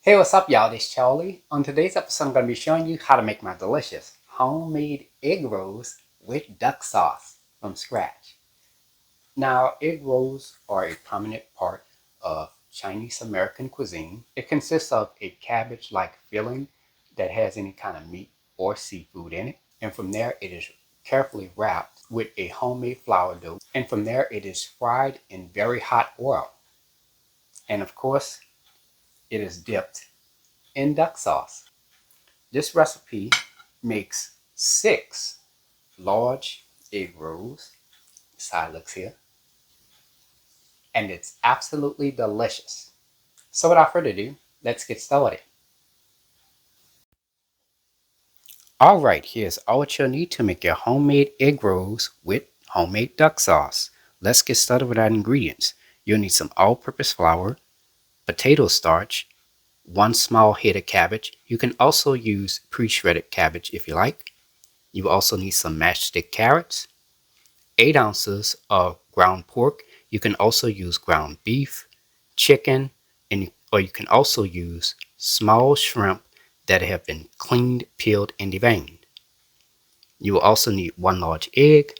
Hey, what's up, y'all? This is Charlie. On today's episode, I'm going to be showing you how to make my delicious homemade egg rolls with duck sauce from scratch. Now, egg rolls are a prominent part of Chinese American cuisine. It consists of a cabbage-like filling that has any kind of meat or seafood in it. And from there, it is carefully wrapped with a homemade flour dough. And from there, it is fried in very hot oil. And of course, it is dipped in duck sauce. This recipe makes 6 large egg rolls. This is how it looks here. And it's absolutely delicious. So without further ado, let's get started. Alright, here's all what you'll need to make your homemade egg rolls with homemade duck sauce. Let's get started with our ingredients. You'll need some all-purpose flour, potato starch, 1 small head of cabbage. You can also use pre-shredded cabbage if you like. You also need some matchstick carrots, 8 ounces of ground pork. You can also use ground beef, chicken, or you can also use small shrimp that have been cleaned, peeled, and deveined. You will also need 1 large egg,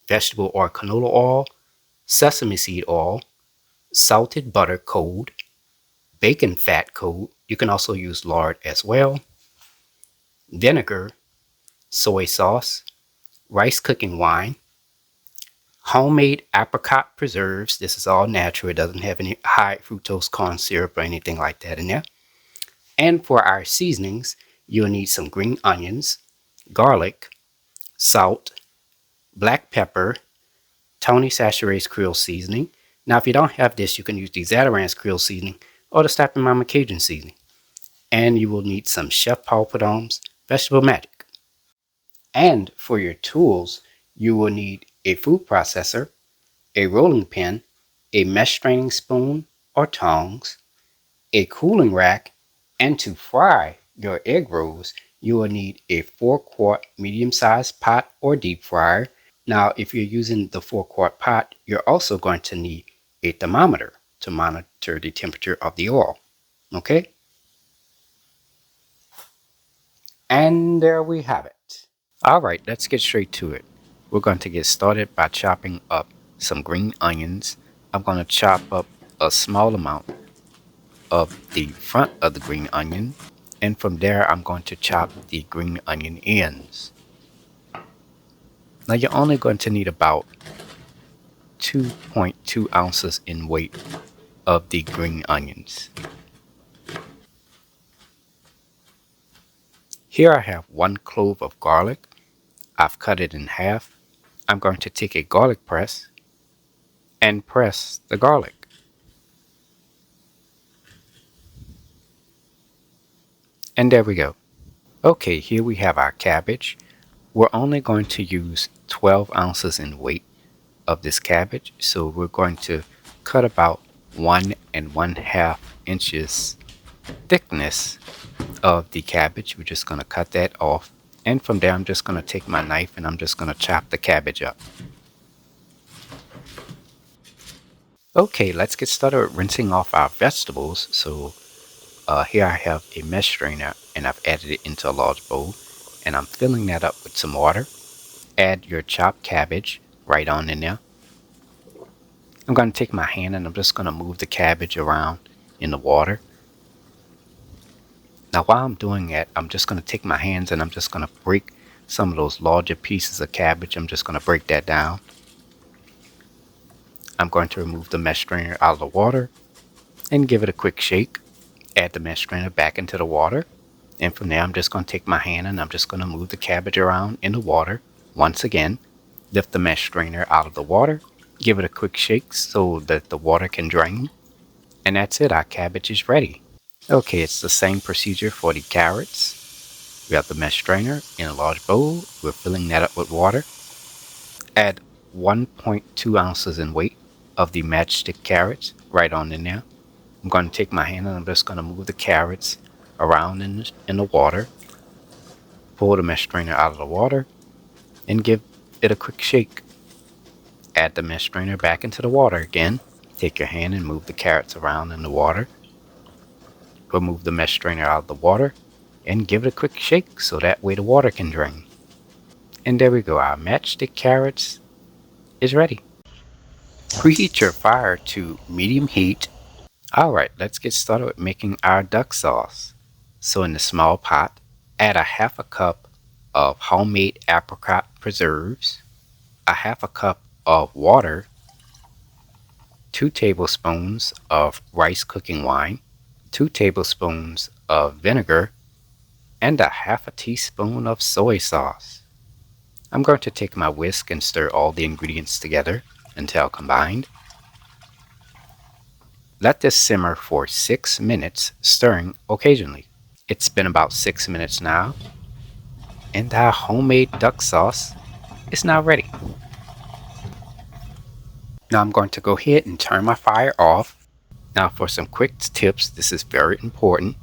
vegetable or canola oil, sesame seed oil, salted butter cold, bacon fat cold. You can also use lard as well, vinegar, soy sauce, rice cooking wine, homemade apricot preserves. This is all natural. It doesn't have any high fructose corn syrup or anything like that in there. And for our seasonings, you'll need some green onions, garlic, salt, black pepper, Tony Chachere's Creole seasoning. Now, if you don't have this, you can use the Zatarain's Creole seasoning or the Stappin' Mama Cajun seasoning. And you will need some Chef Paul Prud'homme's Vegetable Magic. And for your tools, you will need a food processor, a rolling pin, a mesh straining spoon or tongs, a cooling rack, and to fry your egg rolls, you will need a 4-quart medium-sized pot or deep fryer. Now, if you're using the 4-quart pot, you're also going to need a thermometer to monitor the temperature of the oil. Okay? And there we have it. Alright, let's get straight to it. We're going to get started by chopping up some green onions. I'm going to chop up a small amount of the front of the green onion, and from there I'm going to chop the green onion ends. Now you're only going to need about 2.2 ounces in weight of the green onions. Here I have 1 clove of garlic. I've cut it in half. I'm going to take a garlic press and press the garlic. And there we go. Okay, here we have our cabbage. We're only going to use 12 ounces in weight of this cabbage, so we're going to cut about 1 1/2 inches thickness of the cabbage. We're just going to cut that off, and from there I'm just going to take my knife and I'm just going to chop the cabbage up. Okay, let's get started with rinsing off our vegetables. So here I have a mesh strainer and I've added it into a large bowl, and I'm filling that up with some water. Add your chopped cabbage right on in there. I'm going to take my hand and I'm just going to move the cabbage around in the water. Now while I'm doing that, I'm just going to take my hands and I'm just going to break some of those larger pieces of cabbage. I'm just going to break that down. I'm going to remove the mesh strainer out of the water and give it a quick shake. Add the mesh strainer back into the water. And from there, I'm just going to take my hand and I'm just going to move the cabbage around in the water. Once again, lift the mesh strainer out of the water. Give it a quick shake so that the water can drain. And that's it, our cabbage is ready. Okay, it's the same procedure for the carrots. We have the mesh strainer in a large bowl. We're filling that up with water. Add 1.2 ounces in weight of the matchstick carrots right on in there. I'm going to take my hand and I'm just going to move the carrots around in the water. Pull the mesh strainer out of the water and give it a quick shake. Add the mesh strainer back into the water again. Take your hand and move the carrots around in the water. Remove the mesh strainer out of the water and give it a quick shake so that way the water can drain. And there we go, our matchstick carrots is ready. Preheat your fire to medium heat. Alright, let's get started with making our duck sauce. So in the small pot, add a half a cup of homemade apricot preserves, a half a cup of water, 2 tablespoons of rice cooking wine, 2 tablespoons of vinegar, and a half a teaspoon of soy sauce. I'm going to take my whisk and stir all the ingredients together until combined. Let this simmer for 6 minutes, stirring occasionally. It's been about 6 minutes now, and our homemade duck sauce is now ready. Now I'm going to go ahead and turn my fire off. Now for some quick tips, this is very important.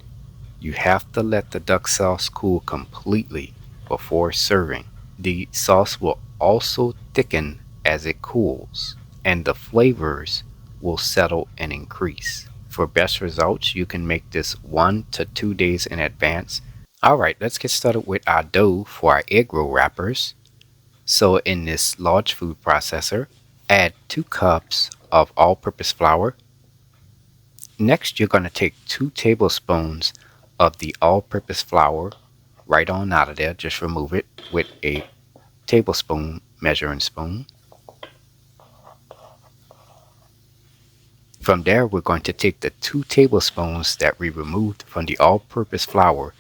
You have to let the duck sauce cool completely before serving. The sauce will also thicken as it cools, and the flavors will settle and increase. For best results, you can make this 1 to 2 days in advance. Alright, let's get started with our dough for our egg roll wrappers. So in this large food processor, add 2 cups of all-purpose flour. Next, you're going to take 2 tablespoons of the all-purpose flour right on out of there. Just remove it with a tablespoon measuring spoon. From there, we're going to take the 2 tablespoons that we removed from the all-purpose flour,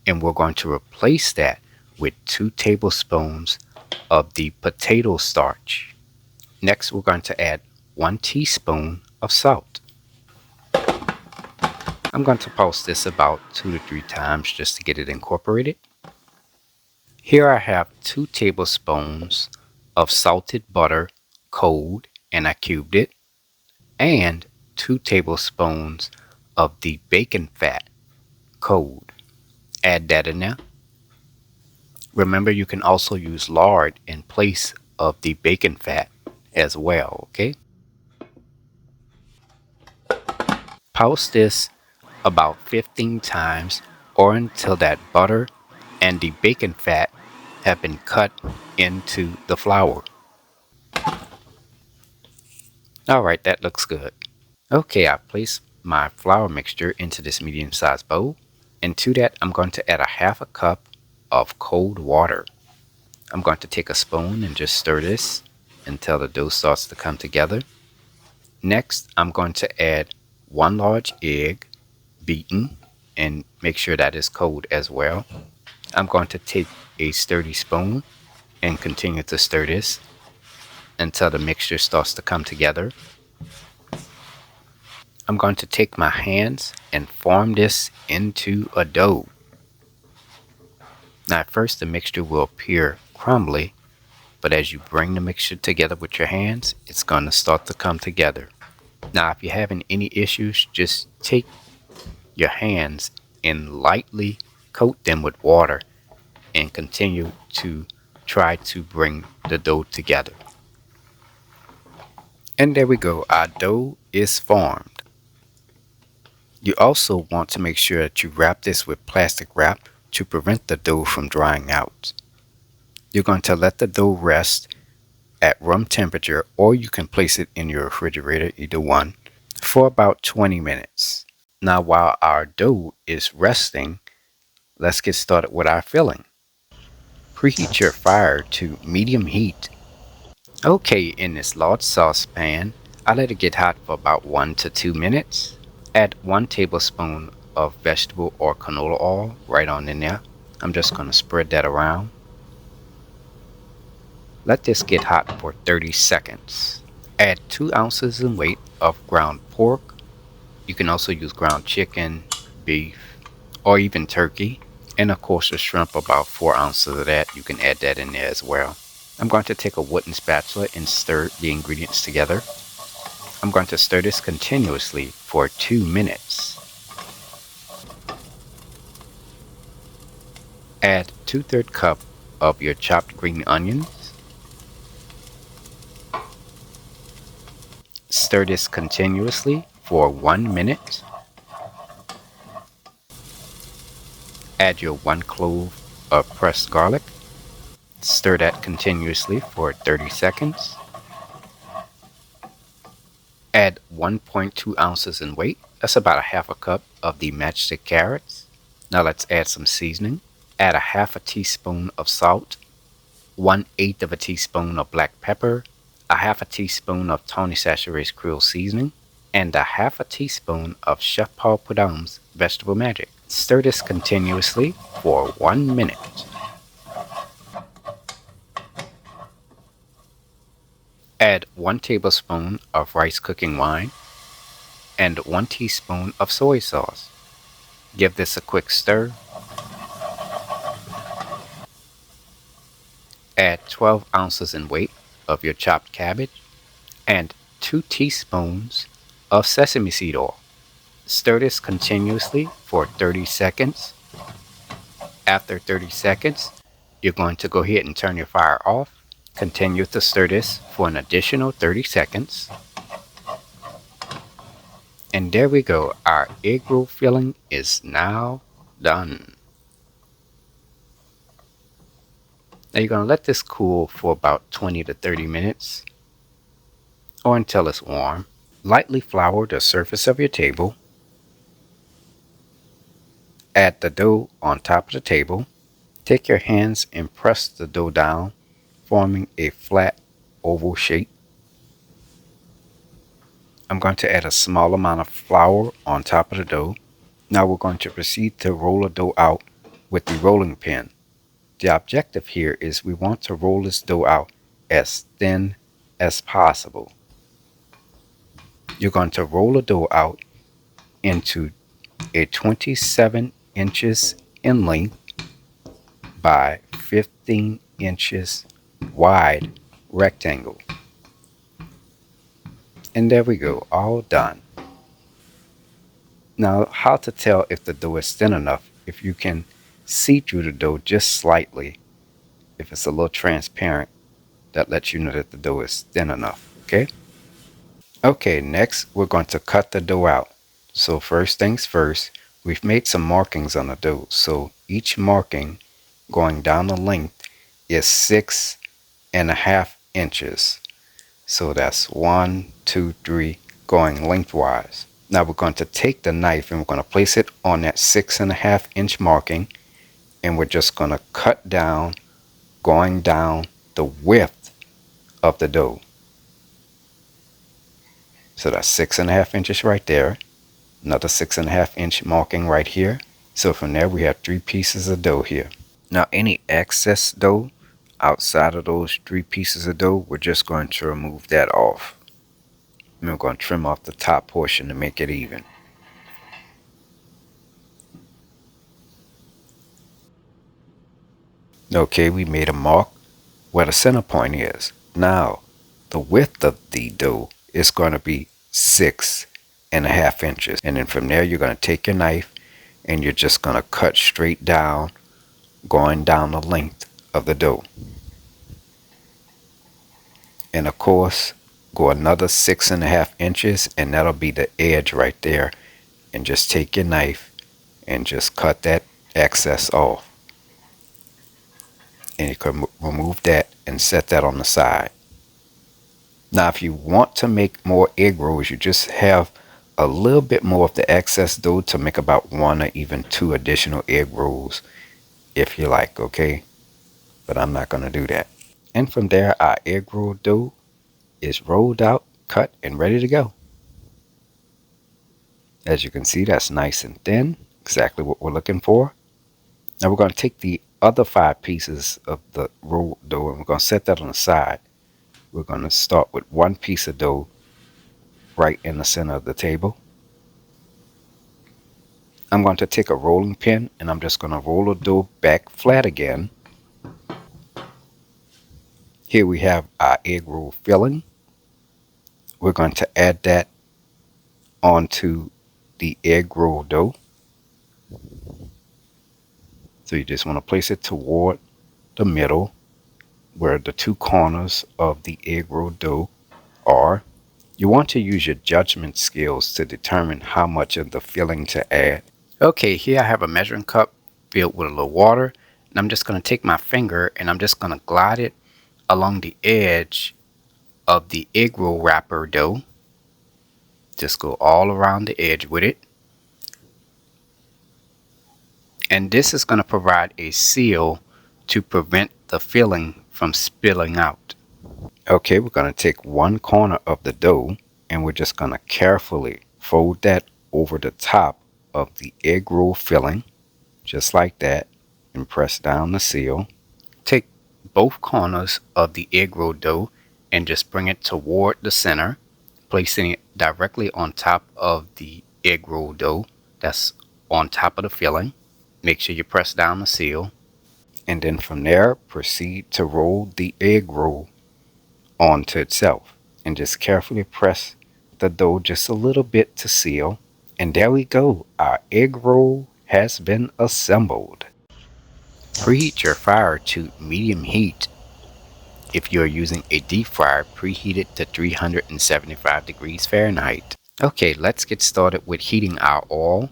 and we're going to replace that with 2 tablespoons of the potato starch. Next, we're going to add 1 teaspoon of salt. I'm going to pulse this about 2 to 3 times just to get it incorporated. Here I have 2 tablespoons of salted butter, cold, and I cubed it, and 2 tablespoons of the bacon fat, cold. Add that in there. Remember, you can also use lard in place of the bacon fat as well, okay? Pulse this about 15 times or until that butter and the bacon fat have been cut into the flour. Alright, that looks good. Okay, I placed my flour mixture into this medium-sized bowl, and to that I'm going to add a half a cup of cold water. I'm going to take a spoon and just stir this until the dough starts to come together. Next, I'm going to add 1 large egg, beaten, and make sure that is cold as well. I'm going to take a sturdy spoon and continue to stir this until the mixture starts to come together. I'm going to take my hands and form this into a dough. Now at first the mixture will appear crumbly, but as you bring the mixture together with your hands, it's going to start to come together. Now if you're having any issues, just take your hands and lightly coat them with water and continue to try to bring the dough together. And there we go, our dough is formed. You also want to make sure that you wrap this with plastic wrap to prevent the dough from drying out. You're going to let the dough rest at room temperature, or you can place it in your refrigerator, either one, for about 20 minutes. Now while our dough is resting, let's get started with our filling. Preheat your fire to medium heat. Okay, in this large saucepan, I let it get hot for about 1 to 2 minutes. Add 1 tablespoon of vegetable or canola oil right on in there. I'm just going to spread that around. Let this get hot for 30 seconds. Add 2 ounces in weight of ground pork. You can also use ground chicken, beef, or even turkey. And of course the shrimp, about 4 ounces of that. You can add that in there as well. I'm going to take a wooden spatula and stir the ingredients together. I'm going to stir this continuously for 2 minutes. Add 2/3 cup of your chopped green onions. Stir this continuously for 1 minute. Add your 1 clove of pressed garlic. Stir that continuously for 30 seconds. Add 1.2 ounces in weight. That's about a half a cup of the matchstick carrots. Now let's add some seasoning. Add a half a teaspoon of salt, 1/8 of a teaspoon of black pepper, a half a teaspoon of Tony Chachere's Creole seasoning, and a half a teaspoon of Chef Paul Prudhomme's Vegetable Magic. Stir this continuously for 1 minute. Add 1 tablespoon of rice cooking wine and 1 teaspoon of soy sauce. Give this a quick stir. Add 12 ounces in weight of your chopped cabbage and 2 teaspoons of sesame seed oil. Stir this continuously for 30 seconds. After 30 seconds, you're going to go ahead and turn your fire off. Continue to stir this for an additional 30 seconds. And there we go. Our egg roll filling is now done. Now you're going to let this cool for about 20 to 30 minutes or until it's warm. Lightly flour the surface of your table. Add the dough on top of the table. Take your hands and press the dough down, forming a flat oval shape. I'm going to add a small amount of flour on top of the dough. Now we're going to proceed to roll the dough out with the rolling pin. The objective here is we want to roll this dough out as thin as possible. You're going to roll the dough out into a 27 inches in length by 15 inches wide rectangle. And there we go, all done. Now, how to tell if the dough is thin enough? If you can see through the dough just slightly, if it's a little transparent, that lets you know that the dough is thin enough, okay? Okay, next we're going to cut the dough out. So first things first, we've made some markings on the dough. So each marking going down the length is 6.5 inches. So that's 1, 2, 3 going lengthwise. Now we're going to take the knife and we're going to place it on that 6.5 inch marking, and we're just going to cut down, going down the width of the dough. So that's 6.5 inches right there. Another 6.5 inch marking right here. So from there we have 3 pieces of dough here. Now any excess dough outside of those 3 pieces of dough, we're just going to remove that off. And we're going to trim off the top portion to make it even. Okay, we made a mark where the center point is. Now the width of the dough is going to be 6.5 inches. And then from there you're going to take your knife and you're just going to cut straight down, going down the length of the dough. And of course, go another 6.5 inches, and that'll be the edge right there. And just take your knife and just cut that excess off. And you can remove that and set that on the side. Now, if you want to make more egg rolls, you just have a little bit more of the excess dough to make about 1 or even 2 additional egg rolls if you like, okay? But I'm not going to do that. And from there, our egg roll dough is rolled out, cut, and ready to go. As you can see, that's nice and thin, exactly what we're looking for. Now we're going to take the other 5 pieces of the rolled dough and we're going to set that on the side. We're going to start with 1 piece of dough right in the center of the table. I'm going to take a rolling pin and I'm just going to roll the dough back flat again. Here we have our egg roll filling. We're going to add that onto the egg roll dough. So you just want to place it toward the middle where the 2 corners of the egg roll dough are. You want to use your judgment skills to determine how much of the filling to add. Okay, here I have a measuring cup filled with a little water. And I'm just going to take my finger and I'm just going to glide it along the edge of the egg roll wrapper dough. Just go all around the edge with it. And this is going to provide a seal to prevent the filling from spilling out. Okay, we're going to take one corner of the dough and we're just going to carefully fold that over the top of the egg roll filling, just like that, and press down the seal. Take both corners of the egg roll dough and just bring it toward the center, placing it directly on top of the egg roll dough that's on top of the filling. Make sure you press down the seal, and then from there proceed to roll the egg roll onto itself and just carefully press the dough just a little bit to seal. And there we go, our egg roll has been assembled. Preheat your fryer to medium heat. If you are using a deep fryer, preheat it to 375 degrees Fahrenheit. Okay, let's get started with heating our oil.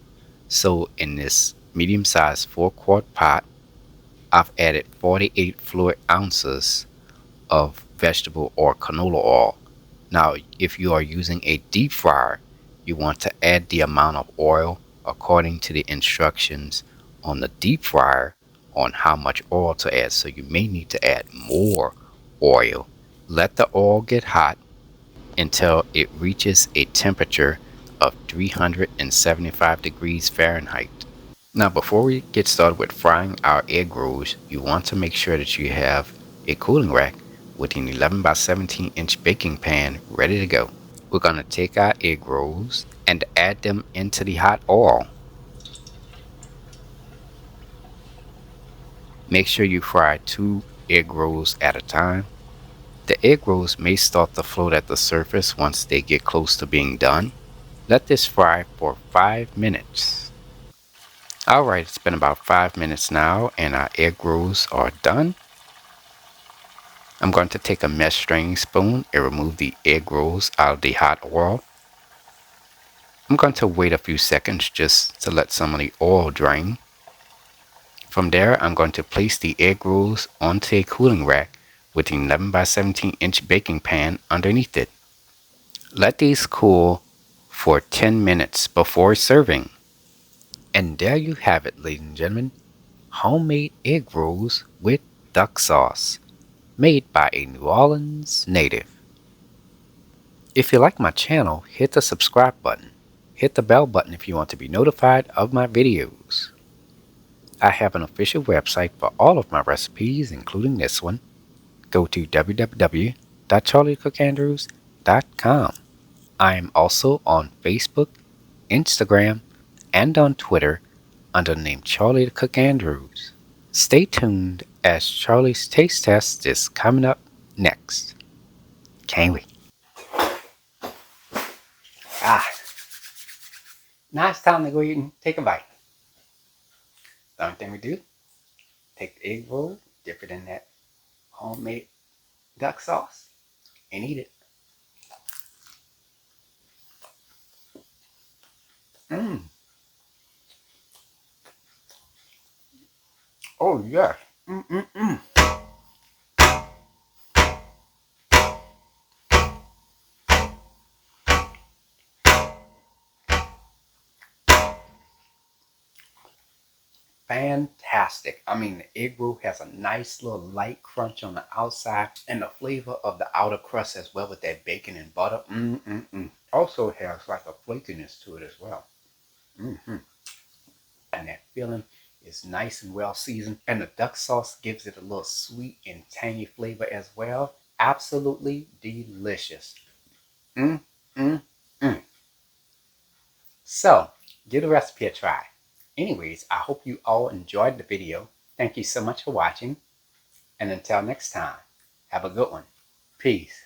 So in this medium-sized 4-quart pot, I've added 48 fluid ounces of vegetable or canola oil. Now, if you are using a deep fryer, you want to add the amount of oil according to the instructions on the deep fryer on how much oil to add. So you may need to add more oil. Let the oil get hot until it reaches a temperature of 375 degrees Fahrenheit. Now, before we get started with frying our egg rolls, you want to make sure that you have a cooling rack with an 11 by 17 inch baking pan ready to go. We're going to take our egg rolls and add them into the hot oil. Make sure you fry 2 egg rolls at a time. The egg rolls may start to float at the surface once they get close to being done. Let this fry for 5 minutes. Alright, it's been about 5 minutes now and our egg rolls are done. I'm going to take a mesh straining spoon and remove the egg rolls out of the hot oil. I'm going to wait a few seconds just to let some of the oil drain. From there, I'm going to place the egg rolls onto a cooling rack with an 11 by 17 inch baking pan underneath it. Let these cool for 10 minutes before serving. And there you have it, ladies and gentlemen, homemade egg rolls with duck sauce, made by a New Orleans native. If you like my channel, hit the subscribe button. Hit the bell button if you want to be notified of my videos. I have an official website for all of my recipes, including this one. Go to www.charliethecookandrews.com. I am also on Facebook, Instagram, and on Twitter under the name Charlie the Cook Andrews. Stay tuned as Charlie's Taste Test is coming up next. Can't wait. Now it's time to go eat and take a bite. The only thing we do, take the egg roll, dip it in that homemade duck sauce, and eat it. Oh yes. Fantastic. I mean, the egg roll has a nice little light crunch on the outside and the flavor of the outer crust as well with that bacon and butter. Also it has like a flakiness to it as well. And that filling is nice and well seasoned. And the duck sauce gives it a little sweet and tangy flavor as well. Absolutely delicious. So, give the recipe a try. Anyways, I hope you all enjoyed the video. Thank you so much for watching. And until next time, have a good one. Peace.